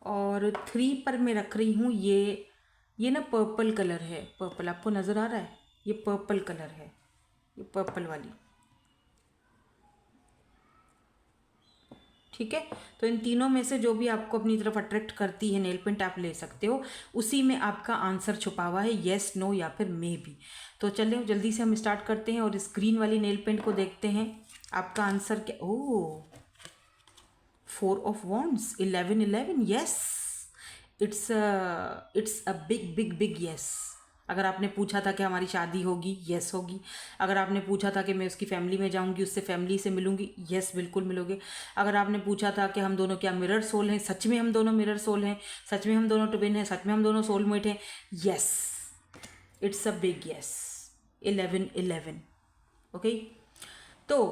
Speaker 1: और 3 पर मैं रख रही हूँ ये ना पर्पल कलर है। पर्पल आपको नज़र आ रहा है? ये पर्पल कलर है, ये पर्पल वाली। ठीक है, तो इन तीनों में से जो भी आपको अपनी तरफ अट्रैक्ट करती है नेल पेंट, आप ले सकते हो। उसी में आपका आंसर छुपा हुआ है, येस, नो या फिर मे बी। तो चलिए जल्दी से हम स्टार्ट करते हैं और इस ग्रीन वाली नेल पेंट को देखते हैं आपका आंसर क्या। ओह, 4 of wands, 11 yes, it's a big yes. अगर आपने पूछा था कि हमारी शादी होगी, यस होगी। अगर आपने पूछा था कि मैं उसकी फैमिली में जाऊंगी, उससे फैमिली से मिलूंगी, यस बिल्कुल मिलोगे। अगर आपने पूछा था कि हम दोनों क्या मिरर सोल हैं, सच में हम दोनों मिरर सोल हैं, सच में हम दोनों ट्विन हैं, सच में हम दोनों सोलमेट हैं, yes, it's a big yes. 1111। Okay, तो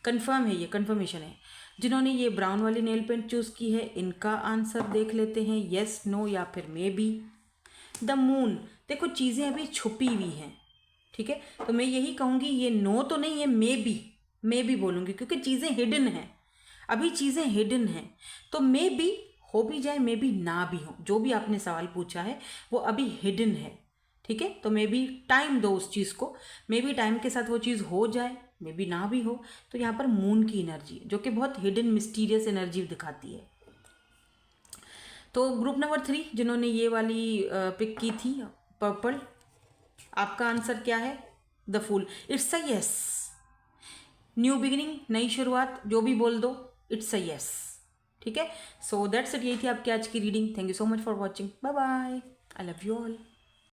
Speaker 1: कंफर्म है, ये कंफर्मेशन है। जिन्होंने ये ब्राउन वाली नेल पेंट चूज़ की है इनका आंसर देख लेते हैं, येस, नो या फिर मे बी। द मून, देखो चीज़ें अभी छुपी हुई हैं, ठीक है, तो मैं यही कहूँगी ये नो तो नहीं है, मे बी बोलूँगी, क्योंकि चीज़ें हिडन हैं, अभी चीज़ें हिडन हैं, तो मे बी हो भी जाए, मे बी ना भी हो, जो भी आपने सवाल पूछा है वो अभी हिडन है, ठीक है, तो मे बी टाइम दो उस चीज़ को, मे बी टाइम के साथ वो चीज़ हो जाए, मे बी ना भी हो। तो यहाँ पर मून की एनर्जी जो कि बहुत हिडन मिस्टीरियस एनर्जी दिखाती है। तो ग्रुप नंबर 3 जिन्होंने ये वाली पिक की थी पर्पल, आपका आंसर क्या है? The fool. It's a yes, new beginning, नई शुरुआत, जो भी बोल दो, इट्स अ यस, ठीक है। सो दैट्स इट, यही थी आपकी आज की reading. Thank you so much for watching, bye bye, I love you all.